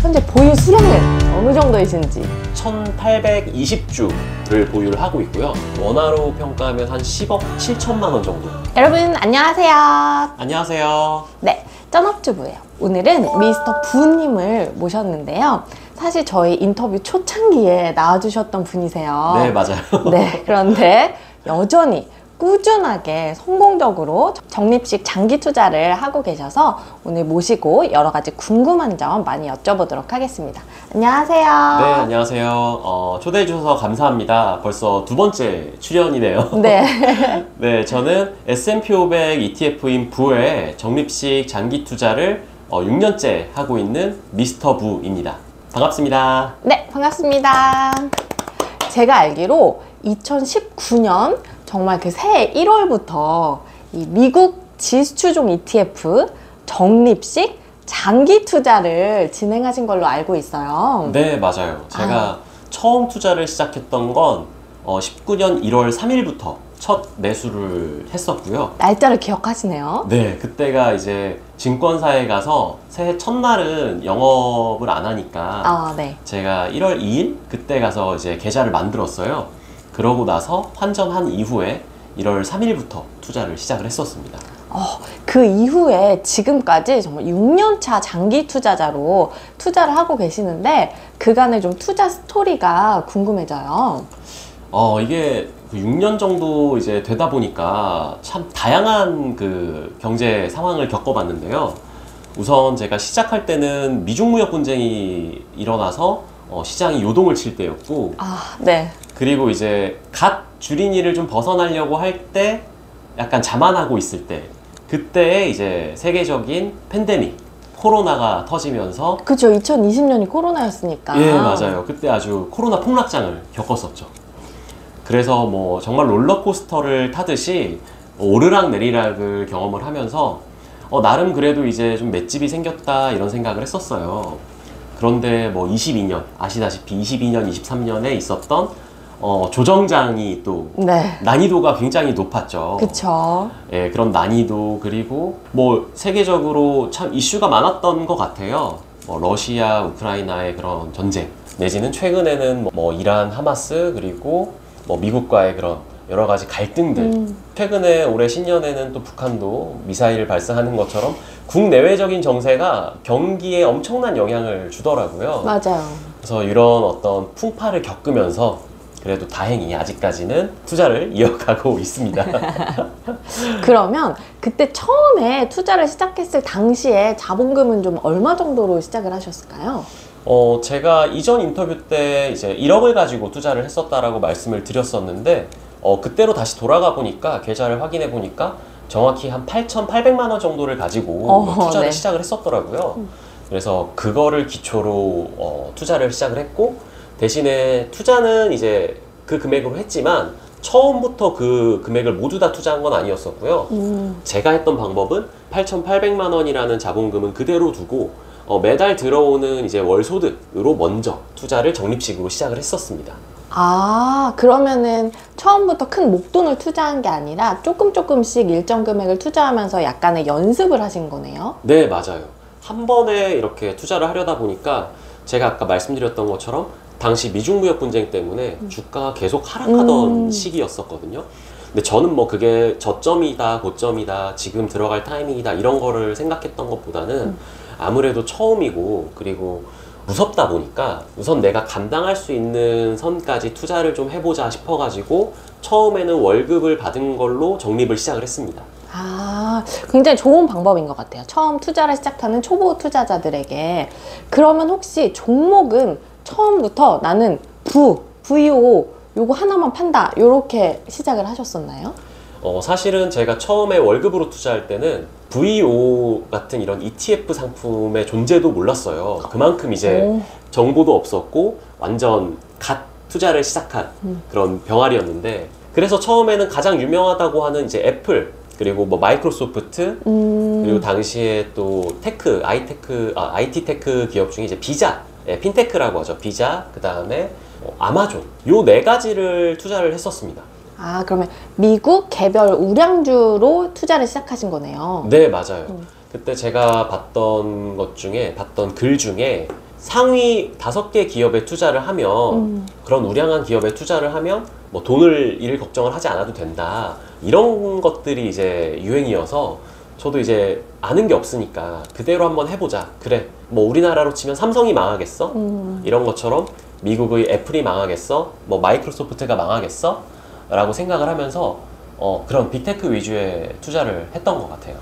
현재 보유 수량은 어느 정도이신지? 1820주를 보유를 하고 있고요. 원화로 평가하면 한 10억 7천만 원 정도. 여러분 안녕하세요. 안녕하세요. 네, 쩐업주부예요. 오늘은 미스터 부님을 모셨는데요. 사실 저희 인터뷰 초창기에 나와주셨던 분이세요. 네, 맞아요. 네, 그런데 여전히 꾸준하게 성공적으로 적립식 장기 투자를 하고 계셔서 오늘 모시고 여러 가지 궁금한 점 많이 여쭤보도록 하겠습니다. 안녕하세요. 네, 안녕하세요. 초대해 주셔서 감사합니다. 벌써 두 번째 출연이네요. 네. 네, 저는 S&P 500 ETF인 부의 적립식 장기 투자를 6년째 하고 있는 미스터 부입니다. 반갑습니다. 네, 반갑습니다. 제가 알기로 2019년 정말 그 새해 1월부터 이 미국 지수추종 ETF 적립식 장기 투자를 진행하신 걸로 알고 있어요. 네, 맞아요. 제가 처음 투자를 시작했던 건 19년 1월 3일부터 첫 매수를 했었고요. 날짜를 기억하시네요. 네, 그때가 이제 증권사에 가서 새해 첫날은 영업을 안 하니까 네. 제가 1월 2일 그때 가서 이제 계좌를 만들었어요. 그러고 나서 환전한 이후에 1월 3일부터 투자를 시작을 했었습니다. 그 이후에 지금까지 정말 6년차 장기 투자자로 투자를 하고 계시는데 그간의 좀 투자 스토리가 궁금해져요. 이게 6년 정도 이제 되다 보니까 참 다양한 그 경제 상황을 겪어봤는데요. 우선 제가 시작할 때는 미중무역 분쟁이 일어나서 시장이 요동을 칠 때였고, 네. 그리고 이제 갓 주린이를 좀 벗어나려고 할 때 약간 자만하고 있을 때, 그때에 이제 세계적인 팬데믹, 코로나가 터지면서 그죠. 2020년이 코로나였으니까. 예, 맞아요. 그때 아주 코로나 폭락장을 겪었었죠. 그래서 뭐 정말 롤러코스터를 타듯이 오르락 내리락을 경험을 하면서 나름 그래도 이제 좀 맷집이 생겼다 이런 생각을 했었어요. 그런데 뭐 22년, 아시다시피 22년, 23년에 있었던 조정장이 또 네. 난이도가 굉장히 높았죠. 그쵸. 예, 그런 난이도 그리고 뭐 세계적으로 참 이슈가 많았던 것 같아요. 뭐 러시아, 우크라이나의 그런 전쟁 내지는 최근에는 뭐 이란, 하마스 그리고 뭐 미국과의 그런 여러 가지 갈등들. 최근에 올해 신년에는 또 북한도 미사일을 발사하는 것처럼 국내외적인 정세가 경기에 엄청난 영향을 주더라고요. 맞아요. 그래서 이런 어떤 풍파를 겪으면서 그래도 다행히 아직까지는 투자를 이어가고 있습니다. 그러면 그때 처음에 투자를 시작했을 당시에 자본금은 좀 얼마 정도로 시작을 하셨을까요? 제가 이전 인터뷰 때 이제 1억을 가지고 투자를 했었다라고 말씀을 드렸었는데, 그때로 다시 돌아가 보니까 계좌를 확인해 보니까 정확히 한 8,800만 원 정도를 가지고 투자를 네. 시작을 했었더라고요. 그래서 그거를 기초로 투자를 시작을 했고, 대신에 투자는 이제 그 금액으로 했지만 처음부터 그 금액을 모두 다 투자한 건 아니었었고요. 제가 했던 방법은 8,800만 원이라는 자본금은 그대로 두고 매달 들어오는 이제 월소득으로 먼저 투자를 적립식으로 시작을 했었습니다. 그러면은 처음부터 큰 목돈을 투자한 게 아니라 조금씩 일정 금액을 투자하면서 약간의 연습을 하신 거네요? 네, 맞아요. 한 번에 이렇게 투자를 하려다 보니까 제가 아까 말씀드렸던 것처럼 당시 미중무역 분쟁 때문에 주가가 계속 하락하던 시기였었거든요. 근데 저는 뭐 그게 저점이다, 고점이다, 지금 들어갈 타이밍이다 이런 거를 생각했던 것보다는 아무래도 처음이고 그리고 무섭다 보니까 우선 내가 감당할 수 있는 선까지 투자를 좀 해보자 싶어가지고 처음에는 월급을 받은 걸로 적립을 시작을 했습니다. 굉장히 좋은 방법인 것 같아요. 처음 투자를 시작하는 초보 투자자들에게. 그러면 혹시 종목은 처음부터 나는 VO 요거 하나만 판다 요렇게 시작을 하셨었나요? 사실은 제가 처음에 월급으로 투자할 때는 VO 같은 이런 ETF 상품의 존재도 몰랐어요. 그만큼 이제 정보도 없었고 완전 갓 투자를 시작한 그런 병아리였는데, 그래서 처음에는 가장 유명하다고 하는 이제 애플 그리고 뭐 마이크로소프트 그리고 당시에 또 테크, IT 테크 기업 중에 이제 비자, 핀테크라고 하죠. 비자, 그 다음에 아마존 요 네 가지를 투자를 했었습니다. 그러면 미국 개별 우량주로 투자를 시작하신 거네요. 네, 맞아요. 그때 제가 봤던 글 중에 상위 5개 기업에 투자를 하면 그런 우량한 기업에 투자를 하면 뭐 돈을 일 걱정을 하지 않아도 된다. 이런 것들이 이제 유행이어서 저도 이제 아는 게 없으니까 그대로 한번 해보자. 그래, 뭐 우리나라로 치면 삼성이 망하겠어? 이런 것처럼 미국의 애플이 망하겠어? 뭐 마이크로소프트가 망하겠어? 라고 생각을 하면서 그런 빅테크 위주의 투자를 했던 것 같아요.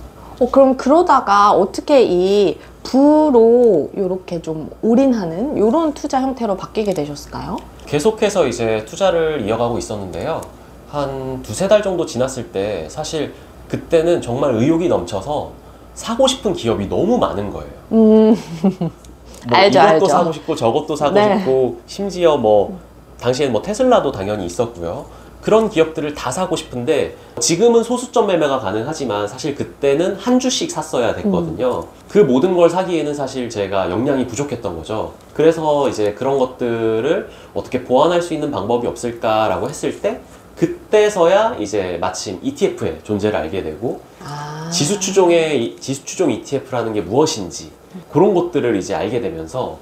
그럼 그러다가 어떻게 이 부로 이렇게 좀 올인하는 이런 투자 형태로 바뀌게 되셨을까요? 계속해서 이제 투자를 이어가고 있었는데요. 한 2~3달 정도 지났을 때 사실 그때는 정말 의욕이 넘쳐서 사고 싶은 기업이 너무 많은 거예요. 뭐 알죠, 이것도 알죠. 사고 싶고 저것도 사고 네. 싶고 심지어 뭐 당시엔 뭐 테슬라도 당연히 있었고요. 그런 기업들을 다 사고 싶은데 지금은 소수점 매매가 가능하지만 사실 그때는 한 주씩 샀어야 됐거든요. 그 모든 걸 사기에는 사실 제가 역량이 부족했던 거죠. 그래서 이제 그런 것들을 어떻게 보완할 수 있는 방법이 없을까라고 했을 때 그때서야 이제 마침 ETF의 존재를 알게 되고 지수 추종 ETF라는 게 무엇인지 그런 것들을 이제 알게 되면서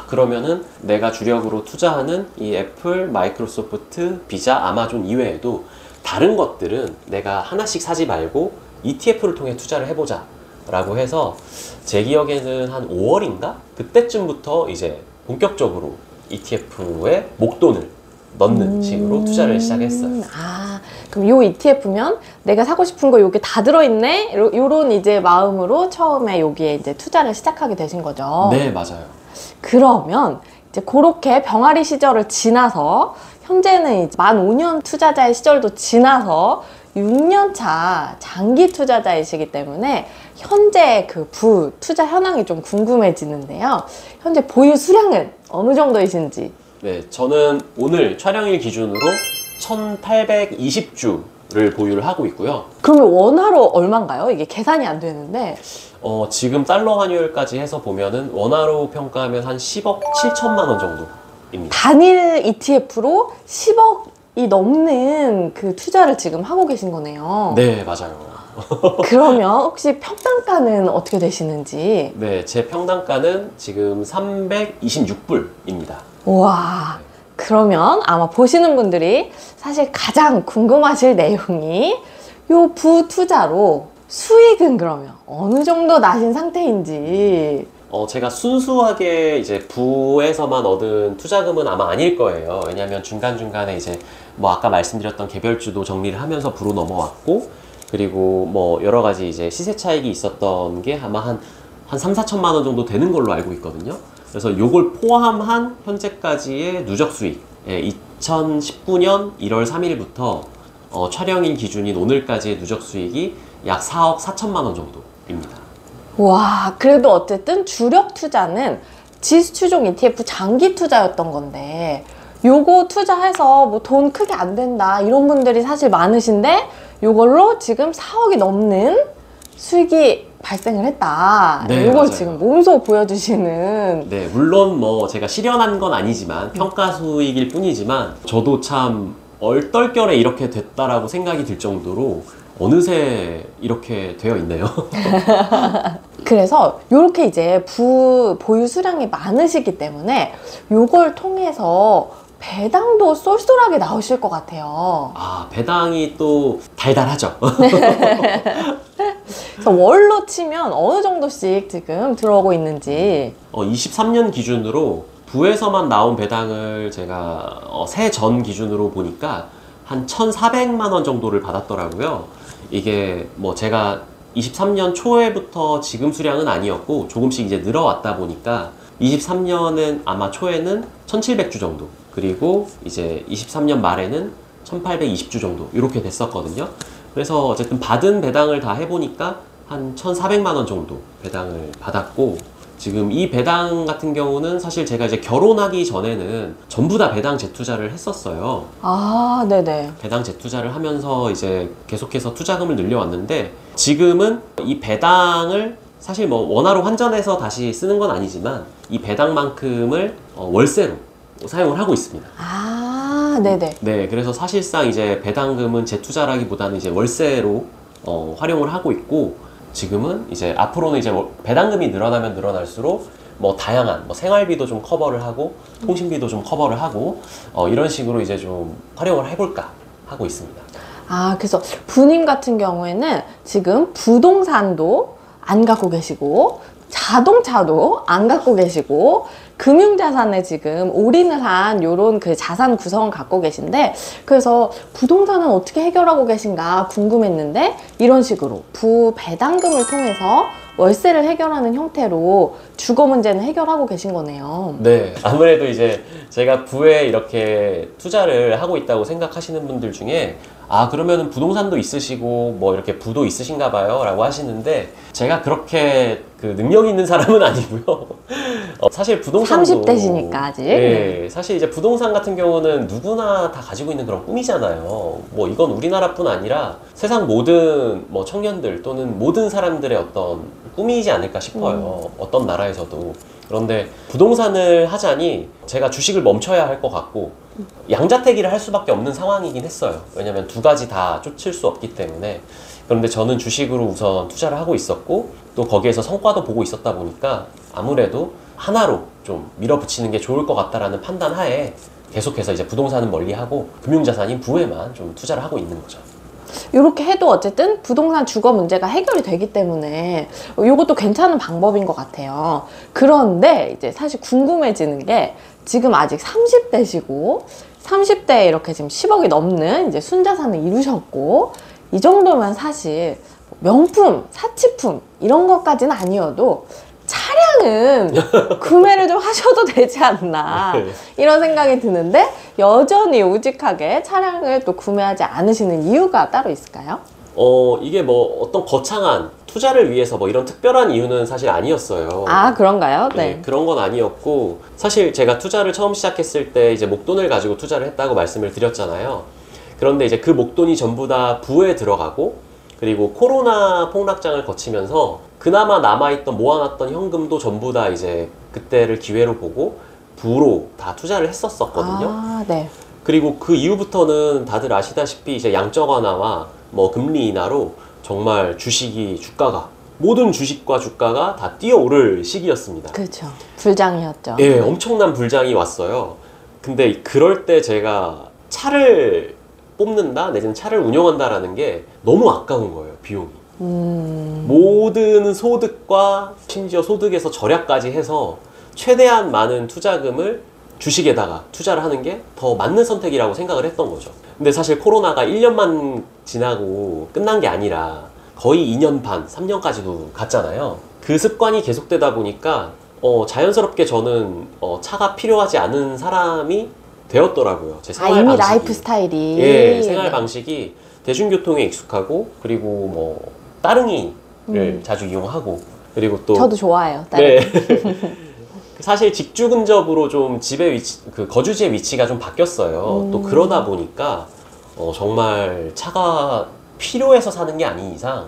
그러면은 내가 주력으로 투자하는 이 애플, 마이크로소프트, 비자, 아마존 이외에도 다른 것들은 내가 하나씩 사지 말고 ETF를 통해 투자를 해보자 라고 해서 제 기억에는 한 5월인가? 그때쯤부터 이제 본격적으로 ETF에 목돈을 넣는 식으로 투자를 시작했어요. 그럼 요 ETF면 내가 사고 싶은 거 요게 다 들어있네? 요런 이제 마음으로 처음에 여기에 이제 투자를 시작하게 되신 거죠. 네, 맞아요. 그러면 이제 그렇게 병아리 시절을 지나서 현재는 이제 만 5년 투자자의 시절도 지나서 6년차 장기 투자자이시기 때문에 현재 그 부 투자 현황이 좀 궁금해지는데요. 현재 보유 수량은 어느 정도이신지? 네, 저는 오늘 촬영일 기준으로 1820주를 보유를 하고 있고요. 그러면 원화로 얼마인가요? 이게 계산이 안 되는데. 지금 달러 환율까지 해서 보면은 원화로 평가하면 한 10억 7천만 원 정도입니다. 단일 ETF로 10억이 넘는 그 투자를 지금 하고 계신 거네요. 네, 맞아요. 그러면 혹시 평단가는 어떻게 되시는지? 네, 제 평단가는 지금 326불입니다. 우와, 그러면 아마 보시는 분들이 사실 가장 궁금하실 내용이 요 부투자로 수익은 그러면 어느 정도 나신 상태인지. 제가 순수하게 이제 부에서만 얻은 투자금은 아마 아닐 거예요. 왜냐하면 중간중간에 이제 뭐 아까 말씀드렸던 개별주도 정리를 하면서 부로 넘어왔고, 그리고 뭐 여러 가지 이제 시세 차익이 있었던 게 아마 한 3~4천만 원 정도 되는 걸로 알고 있거든요. 그래서 요걸 포함한 현재까지의 누적 수익, 2019년 1월 3일부터 촬영일 기준인 오늘까지의 누적 수익이 약 4억 4천만 원 정도입니다. 와, 그래도 어쨌든 주력 투자는 지수 추종 ETF 장기 투자였던 건데 요거 투자해서 뭐 돈 크게 안 된다 이런 분들이 사실 많으신데 요걸로 지금 4억이 넘는 수익이 발생을 했다. 네, 요걸 맞아요. 지금 몸소 보여주시는. 네, 물론 뭐 제가 실현한 건 아니지만 평가 수익일 뿐이지만 저도 참 얼떨결에 이렇게 됐다라고 생각이 들 정도로 어느새 이렇게 되어 있네요. 그래서 요렇게 이제 보유 수량이 많으시기 때문에 요걸 통해서 배당도 쏠쏠하게 나오실 것 같아요. 배당이 또 달달하죠. 그래서 월로 치면 어느 정도씩 지금 들어오고 있는지. 23년 기준으로 부에서만 나온 배당을 제가 세전 기준으로 보니까 한 1,400만 원 정도를 받았더라고요. 이게 뭐 제가 23년 초에부터 지금 수량은 아니었고 조금씩 이제 늘어왔다 보니까 23년은 아마 초에는 1,700주 정도, 그리고 이제 23년 말에는 1,820주 정도 이렇게 됐었거든요. 그래서 어쨌든 받은 배당을 다 해보니까 한 1,400만 원 정도 배당을 받았고, 지금 이 배당 같은 경우는 사실 제가 이제 결혼하기 전에는 전부 다 배당 재투자를 했었어요. 네네. 배당 재투자를 하면서 이제 계속해서 투자금을 늘려왔는데, 지금은 이 배당을 사실 뭐 원화로 환전해서 다시 쓰는 건 아니지만 이 배당만큼을 월세로 사용을 하고 있습니다. 네네. 네, 그래서 사실상 이제 배당금은 재투자라기보다는 이제 월세로 활용을 하고 있고, 지금은 이제 앞으로는 이제 배당금이 늘어나면 늘어날수록 뭐 다양한 뭐 생활비도 좀 커버를 하고 통신비도 좀 커버를 하고 이런 식으로 이제 좀 활용을 해볼까 하고 있습니다. 아, 그래서 부님 같은 경우에는 지금 부동산도 안 갖고 계시고 자동차도 안 갖고 계시고 금융자산에 지금 올인을 한 요런 그 자산 구성을 갖고 계신데, 그래서 부동산은 어떻게 해결하고 계신가 궁금했는데 이런 식으로 부배당금을 통해서 월세를 해결하는 형태로 주거 문제는 해결하고 계신 거네요. 네, 아무래도 이제 제가 부에 이렇게 투자를 하고 있다고 생각하시는 분들 중에 그러면은 부동산도 있으시고 뭐 이렇게 부도 있으신가 봐요 라고 하시는데, 제가 그렇게 그 능력 있는 사람은 아니고요. 사실 부동산도 30대시니까 아직. 네, 사실 이제 부동산 같은 경우는 누구나 다 가지고 있는 그런 꿈이잖아요. 뭐 이건 우리나라뿐 아니라 세상 모든 뭐 청년들 또는 모든 사람들의 어떤 꿈이지 않을까 싶어요. 어떤 나라에서도. 그런데 부동산을 하자니 제가 주식을 멈춰야 할 것 같고 양자택일을 할 수밖에 없는 상황이긴 했어요. 왜냐면 두 가지 다 쫓을 수 없기 때문에. 그런데 저는 주식으로 우선 투자를 하고 있었고 또 거기에서 성과도 보고 있었다 보니까 아무래도 하나로 좀 밀어붙이는 게 좋을 것 같다라는 판단 하에 계속해서 이제 부동산은 멀리하고 금융자산인 부에만 좀 투자를 하고 있는 거죠. 이렇게 해도 어쨌든 부동산 주거 문제가 해결이 되기 때문에 이것도 괜찮은 방법인 것 같아요. 그런데 이제 사실 궁금해지는 게, 지금 아직 30대시고 30대에 이렇게 지금 10억이 넘는 이제 순자산을 이루셨고, 이 정도면 사실 명품, 사치품 이런 것까지는 아니어도 차량은 구매를 좀 하셔도 되지 않나 이런 생각이 드는데, 여전히 우직하게 차량을 또 구매하지 않으시는 이유가 따로 있을까요? 이게 뭐 어떤 거창한 투자를 위해서 뭐 이런 특별한 이유는 사실 아니었어요. 아, 그런가요? 네, 그런 건 아니었고, 사실 제가 투자를 처음 시작했을 때 이제 목돈을 가지고 투자를 했다고 말씀을 드렸잖아요. 그런데 이제 그 목돈이 전부 다 부에 들어가고, 그리고 코로나 폭락장을 거치면서 그나마 남아있던 모아놨던 현금도 전부 다 이제 그때를 기회로 보고 부로 다 투자를 했었거든요. 아, 네. 그리고 그 이후부터는 다들 아시다시피 이제 양적 완화와 뭐 금리 인하로 정말 주가가 모든 주식과 주가가 다 뛰어오를 시기였습니다. 그렇죠. 불장이었죠. 예, 엄청난 불장이 왔어요. 근데 그럴 때 제가 차를 뽑는다 내지는 차를 운영한다라는 게 너무 아까운 거예요, 비용이. 모든 소득과 심지어 소득에서 절약까지 해서 최대한 많은 투자금을 주식에다가 투자를 하는 게 더 맞는 선택이라고 생각을 했던 거죠. 근데 사실 코로나가 1년만 지나고 끝난 게 아니라 거의 2년 반, 3년까지도 갔잖아요. 그 습관이 계속되다 보니까 자연스럽게 저는 차가 필요하지 않은 사람이 되었더라고요. 제 생활 이미 방식이. 라이프 스타일이. 예, 생활 방식이 대중교통에 익숙하고, 그리고 뭐 따릉이를 자주 이용하고, 그리고 또 저도 좋아해요. 네. 사실 직주 근접으로 좀 집의 위치, 그 거주지의 위치가 좀 바뀌었어요. 또 그러다 보니까 정말 차가 필요해서 사는 게 아닌 이상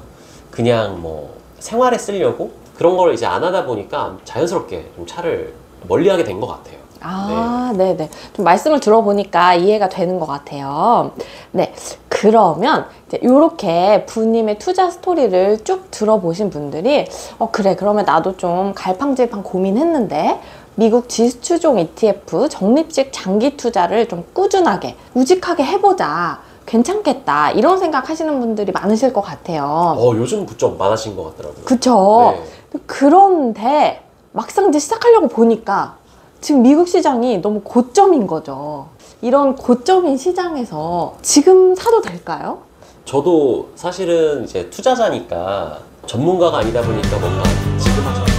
그냥 뭐 생활에 쓰려고 그런 걸 이제 안 하다 보니까 자연스럽게 좀 차를 멀리하게 된 것 같아요. 아, 네네. 좀 말씀을 들어보니까 이해가 되는 것 같아요. 네. 그러면 이제 이렇게 부님의 투자 스토리를 쭉 들어보신 분들이 그래, 그러면 나도 좀 갈팡질팡 고민했는데 미국 지수추종 ETF 적립식 장기 투자를 좀 꾸준하게 우직하게 해보자, 괜찮겠다, 이런 생각 하시는 분들이 많으실 것 같아요. 요즘 부쩍 많아진 것 같더라고요. 그쵸? 네. 그런데 막상 이제 시작하려고 보니까 지금 미국 시장이 너무 고점인 거죠. 이런 고점인 시장에서 지금 사도 될까요? 저도 사실은 이제 투자자니까 전문가가 아니다 보니까 뭔가 지금 하죠.